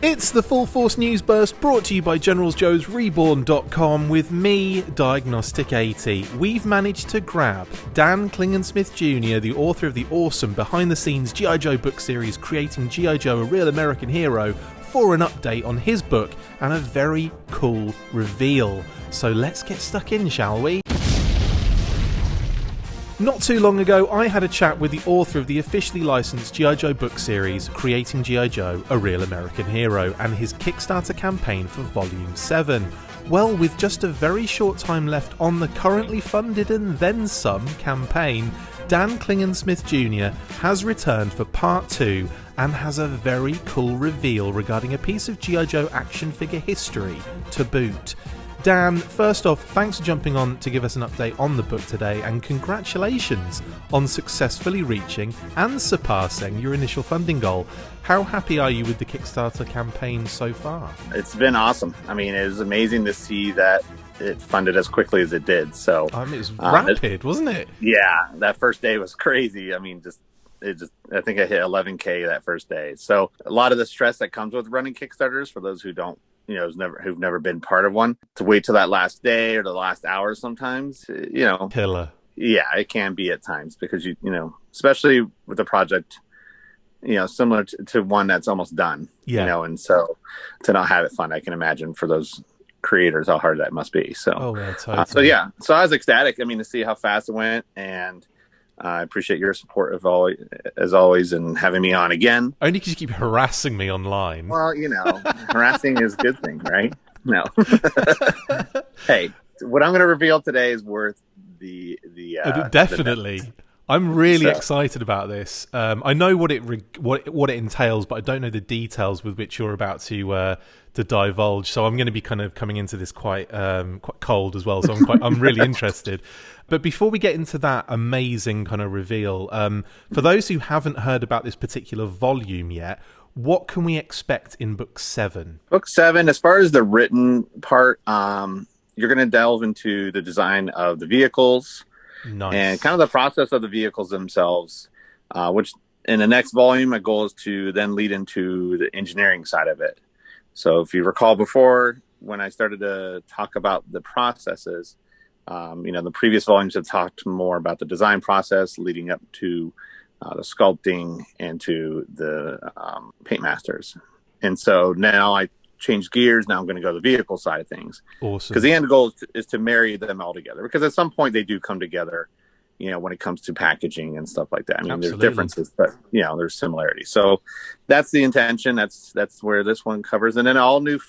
It's the Full Force News Burst brought to you by GeneralsJoes Reborn.com with me, Diagnostic80. We've managed to grab Dan Klingensmith Jr, the author of the awesome behind-the-scenes G.I. Joe book series Creating G.I. Joe, a Real American Hero, for an update on his book and a very cool reveal. So let's get stuck in, shall we? Not too long ago, I had a chat with the author of the officially licensed G.I. Joe book series, Creating G.I. Joe, a Real American Hero, and his Kickstarter campaign for Volume 7. Well, with just a very short time left on the currently funded and then some campaign, Dan Klingensmith Jr. has returned for Part 2 and has a very cool reveal regarding a piece of G.I. Joe action figure history to boot. Dan, first off, thanks for jumping on to give us an update on the book today, and congratulations on successfully reaching and surpassing your initial funding goal. How happy are you with the Kickstarter campaign so far? It's been awesome. I mean, it was amazing to see that it funded as quickly as it did. So it was rapid, wasn't it? Yeah, that first day was crazy. I mean, I think I hit 11K that first day. So a lot of the stress that comes with running Kickstarters, for those who don't, who've never been part of one, to wait till that last day or the last hour sometimes, Killer. Yeah, it can be at times because especially with a project, similar to one that's almost done, and so to not have it fun, I can imagine for those creators how hard that must be. So, totally. So I was ecstatic. I mean, to see how fast it went, and I appreciate your support as always, and having me on again. Only because you keep harassing me online. Well, harassing is a good thing, right? No. Hey, what I'm going to reveal today is worth the definitely. I'm really excited about this. I know what it entails, but I don't know the details with which you're about to divulge. So I'm going to be kind of coming into this quite cold as well. So I'm really interested. But before we get into that amazing kind of reveal, for those who haven't heard about this particular volume yet, what can we expect in Book 7? Book 7, as far as the written part, you're going to delve into the design of the vehicles. Nice. And kind of the process of the vehicles themselves, which in the next volume, my goal is to then lead into the engineering side of it. So if you recall before, when I started to talk about the processes, the previous volumes have talked more about the design process leading up to the sculpting and to the paint masters. And so now I changed gears. Now I'm going to go to the vehicle side of things. Awesome. Because the end goal is to marry them all together. Because at some point they do come together, when it comes to packaging and stuff like that. I mean, Absolutely. There's differences, but there's similarities. So that's the intention. That's where this one covers. And then all new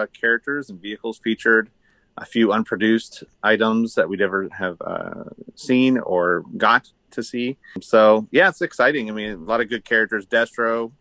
characters and vehicles featured, a few unproduced items that we never have seen or got to see. So yeah, it's exciting. I mean, a lot of good characters. Destro,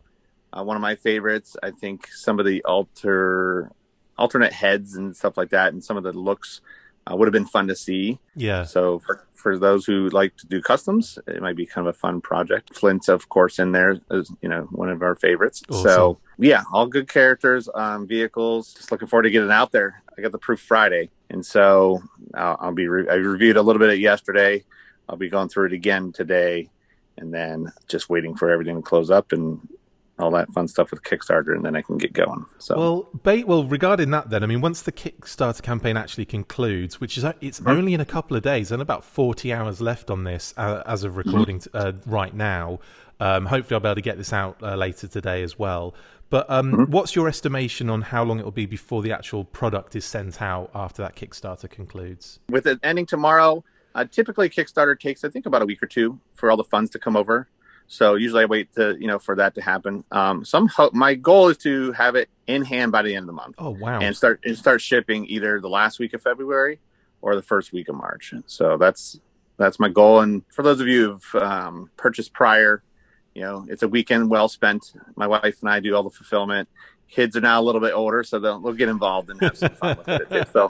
one of my favorites. I think some of the alternate heads and stuff like that, and some of the looks would have been fun to see. Yeah. So for those who like to do customs, it might be kind of a fun project. Flint's, of course, in there is one of our favorites. Awesome. So yeah, all good characters, vehicles. Just looking forward to getting out there. I got the proof Friday, and so I reviewed a little bit of it yesterday. I'll be going through it again today, and then just waiting for everything to close up and all that fun stuff with Kickstarter, and then I can get going. So, well, regarding that, then, I mean, once the Kickstarter campaign actually concludes, which is it's only in a couple of days, and about 40 hours left on this as of recording right now. Hopefully, I'll be able to get this out later today as well. But what's your estimation on how long it will be before the actual product is sent out after that Kickstarter concludes? With it ending tomorrow, typically Kickstarter takes, I think, about a week or two for all the funds to come over. So usually I wait for that to happen. My goal is to have it in hand by the end of the month. Oh, wow. And start shipping either the last week of February or the first week of March. So that's my goal. And for those of you who've purchased prior, it's a weekend well spent. My wife and I do all the fulfillment. Kids are now a little bit older, so they'll get involved and have some fun with it. So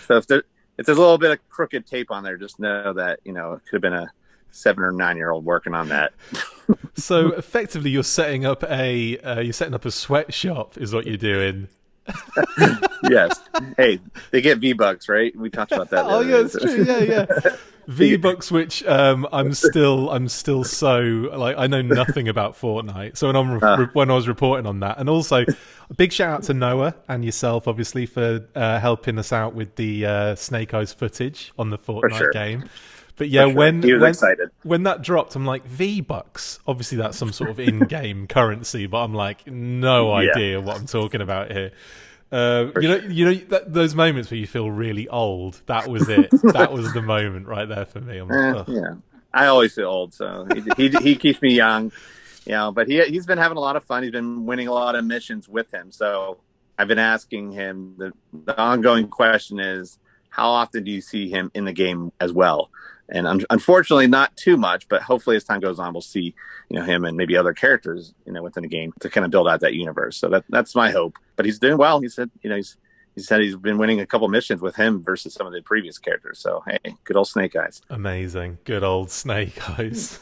if there's a little bit of crooked tape on there, just know that, it could have been a 7 or 9-year-old working on that. So effectively, you're setting up a sweatshop, is what you're doing. Yes. Hey, they get V-Bucks, right? We talked about that. Oh yeah, it's true. Yeah. V-Bucks, which I'm still so like I know nothing about Fortnite. So when I was reporting on that, and also a big shout out to Noah and yourself, obviously, for helping us out with the Snake Eyes footage on the Fortnite game. But yeah, he was excited when that dropped, I'm like, V-Bucks. Obviously, that's some sort of in-game currency, but I'm like, no idea what I'm talking about here. Those moments where you feel really old. That was it. That was the moment right there for me. I'm like, yeah, I always feel old, so he keeps me young. But he's been having a lot of fun. He's been winning a lot of missions with him. So I've been asking him the ongoing question is, how often do you see him in the game as well? And unfortunately, not too much, but hopefully as time goes on, we'll see, him and maybe other characters, within the game to kind of build out that universe. So that's my hope. But he's doing well. He said, he said he's been winning a couple missions with him versus some of the previous characters. So, hey, good old Snake Eyes. Amazing. Good old Snake Eyes.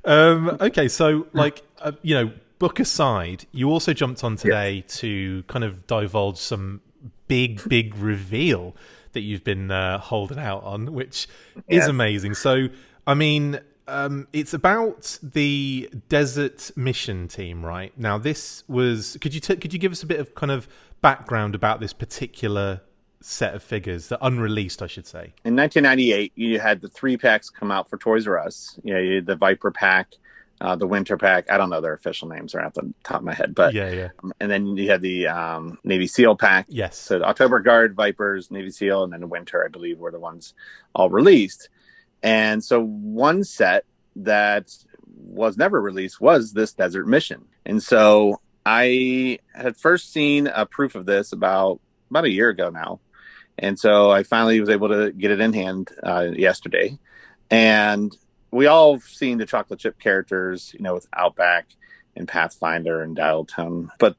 Okay, so book aside, you also jumped on today to kind of divulge some big reveal that you've been holding out on, which is amazing. So, I mean, it's about the Desert Mission team, right? Now, this was... Could you give us a bit of kind of background about this particular set of figures, the unreleased, I should say? In 1998, you had the 3-packs come out for Toys R Us. You had the Viper pack, the Winter pack. I don't know their official names are at the top of my head, but and then you had the Navy SEAL pack. Yes. So the October Guard, Vipers, Navy SEAL, and then the Winter, I believe, were the ones all released. And so one set that was never released was this Desert Mission. And so I had first seen a proof of this about a year ago now. And so I finally was able to get it in hand yesterday. And we all seen the chocolate chip characters, with Outback and Pathfinder and Dial Tone. But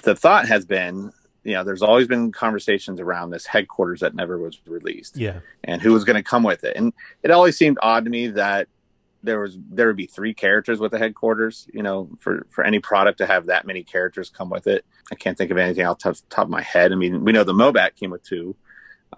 the thought has been, there's always been conversations around this headquarters that never was released. Yeah. And who was going to come with it. And it always seemed odd to me that there would be 3 characters with the headquarters, for any product to have that many characters come with it. I can't think of anything off the top of my head. I mean, we know the Mobat came with 2.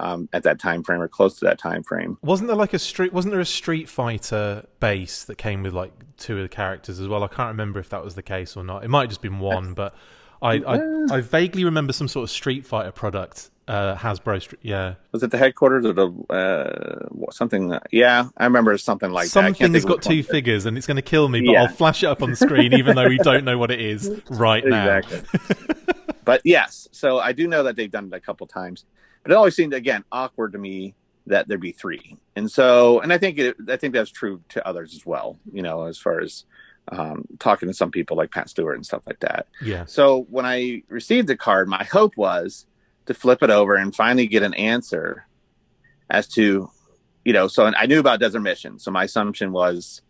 At that time frame or close to that time frame. Wasn't there a Street Fighter base that came with like 2 of the characters as well? I can't remember if that was the case or not. It might have just been 1, but I vaguely remember some sort of Street Fighter product. Hasbro, Was it the headquarters or the something? Yeah, I remember something like something that's got 2 figures, and it's going to kill me. But I'll flash it up on the screen, even though we don't know what it is right now. Exactly. But yes, so I do know that they've done it a couple times. But it always seemed, again, awkward to me that there'd be 3. And so, and I think that's true to others as well, as far as talking to some people like Pat Stewart and stuff like that. Yeah. So when I received the card, my hope was to flip it over and finally get an answer as to, so I knew about Desert Mission. So my assumption was,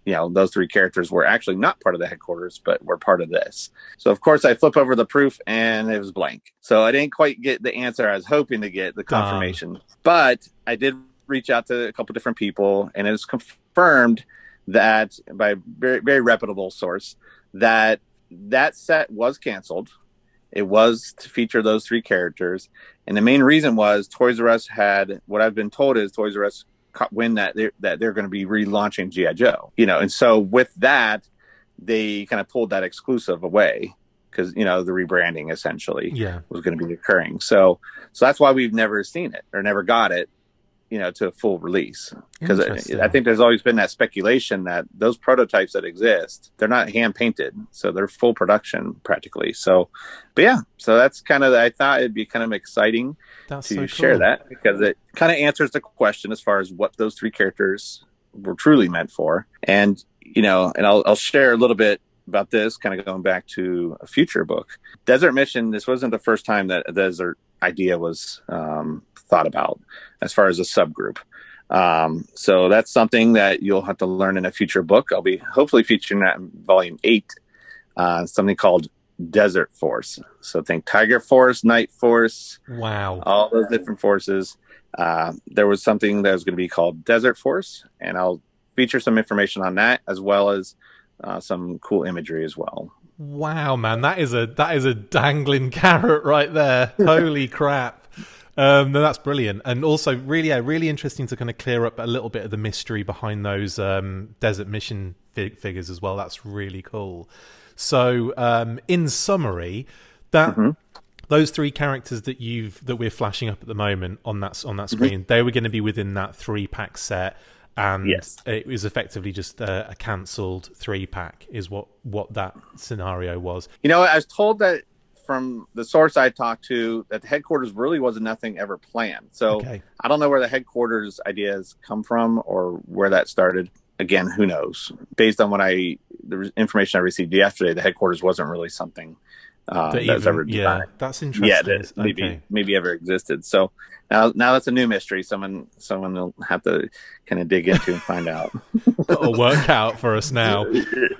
those 3 characters were actually not part of the headquarters, but were part of this. So, of course, I flip over the proof and it was blank. So I didn't quite get the answer I was hoping to get, the confirmation. But I did reach out to a couple different people, and it was confirmed that by a very, very reputable source that set was canceled. It was to feature those 3 characters. And the main reason was Toys R Us had, what I've been told is Toys R Us when that they're going to be relaunching G.I. Joe, and so with that, they kind of pulled that exclusive away because, the rebranding essentially was going to be occurring. So that's why we've never seen it or never got it, to a full release. Because I think there's always been that speculation that those prototypes that exist, they're not hand painted. So they're full production practically. So, but yeah, so that's kind of, I thought it'd be kind of exciting to share that because it kind of answers the question as far as what those 3 characters were truly meant for. And, and I'll share a little bit about this, kind of going back to a future book. Desert Mission, this wasn't the first time that a desert idea was thought about as far as a subgroup. So that's something that you'll have to learn in a future book. I'll be hopefully featuring that in volume 8, something called Desert Force. So think Tiger Force, Night Force. Wow. All those different forces. There was something that was going to be called Desert Force, and I'll feature some information on that as well as some cool imagery as well. Wow, man, that is a dangling carrot right there. Holy crap. No, that's brilliant, and also really interesting to kind of clear up a little bit of the mystery behind those desert mission figures as well. That's really cool. So, in summary, that those three characters that we're flashing up at the moment on that screen, they were going to be within that 3-pack set, and it was effectively just a cancelled 3-pack, is what that scenario was. I was told that from the source I talked to that the headquarters really wasn't nothing ever planned. So I don't know where the headquarters ideas come from or where that started. Again, who knows? Based on the information I received yesterday, the headquarters wasn't really something that's ever designed. That's interesting. That maybe ever existed. So now that's a new mystery. Someone will have to kind of dig into and find out. It'll work out for us now.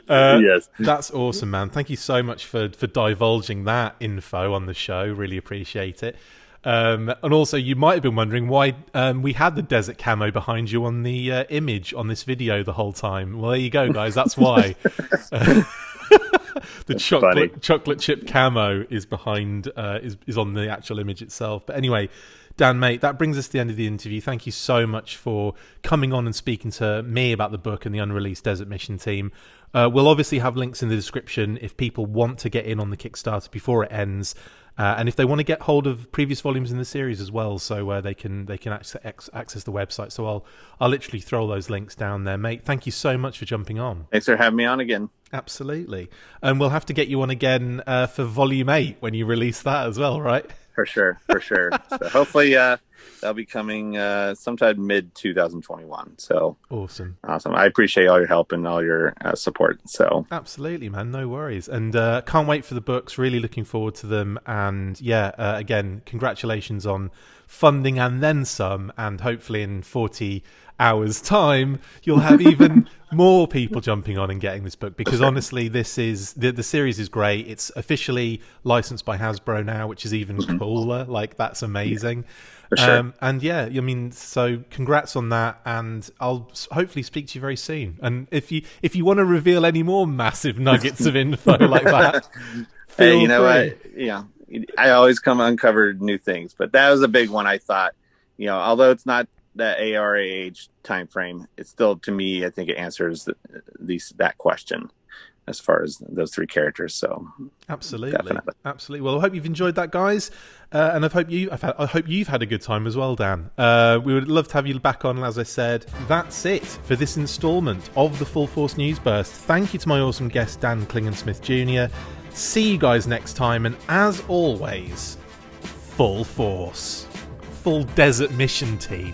Yes, that's awesome, man. Thank you so much for divulging that info on the show. Really appreciate it. And also, you might have been wondering why we had the desert camo behind you on the image on this video the whole time. Well, there you go, guys. That's why. The chocolate chip camo is behind is on the actual image itself. But anyway, Dan, mate, that brings us to the end of the interview. Thank you so much for coming on and speaking to me about the book and the unreleased Desert Mission team. We'll obviously have links in the description if people want to get in on the Kickstarter before it ends. And if they want to get hold of previous volumes in the series as well, so they can access the website. So I'll literally throw those links down there, mate. Thank you so much for jumping on. Thanks for having me on again. Absolutely. And we'll have to get you on again for Volume 8 when you release that as well, right? For sure. So hopefully that'll be coming sometime mid-2021. So awesome. I appreciate all your help and all your support. So absolutely, man. No worries. And can't wait for the books. Really looking forward to them. And again, congratulations on funding and then some. And hopefully in 40 hours' time, you'll have even more people jumping on and getting this book, because honestly, this is the series is great. It's officially licensed by Hasbro now, which is even cooler. Like, that's amazing. For sure. And so congrats on that, and I'll hopefully speak to you very soon. And if you want to reveal any more massive nuggets of info like that, feel free. I always uncover new things, but that was a big one. I thought, although it's not that ARAH time frame, it's still, to me, I think it answers that question as far as those three characters. So absolutely. Well, I hope you've enjoyed that, guys, and I hope you've had a good time as well, Dan. We would love to have you back on. And as I said, that's it for this installment of the Full Force News Burst. Thank you to my awesome guest, Dan Klingensmith Jr. See you guys next time, and as always, full force, full desert mission team.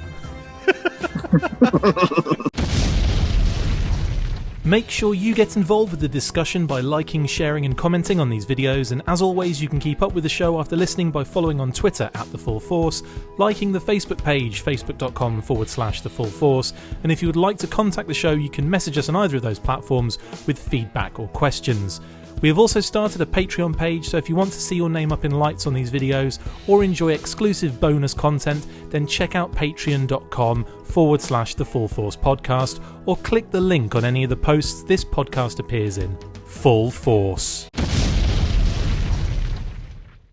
Make sure you get involved with the discussion by liking, sharing and commenting on these videos, and as always, you can keep up with the show after listening by following on Twitter @TheFullForce, liking the Facebook page, facebook.com/TheFullForce, and if you would like to contact the show, you can message us on either of those platforms with feedback or questions. We have also started a Patreon page, so if you want to see your name up in lights on these videos or enjoy exclusive bonus content, then check out patreon.com/TheFullForce podcast, or click the link on any of the posts this podcast appears in. Full Force.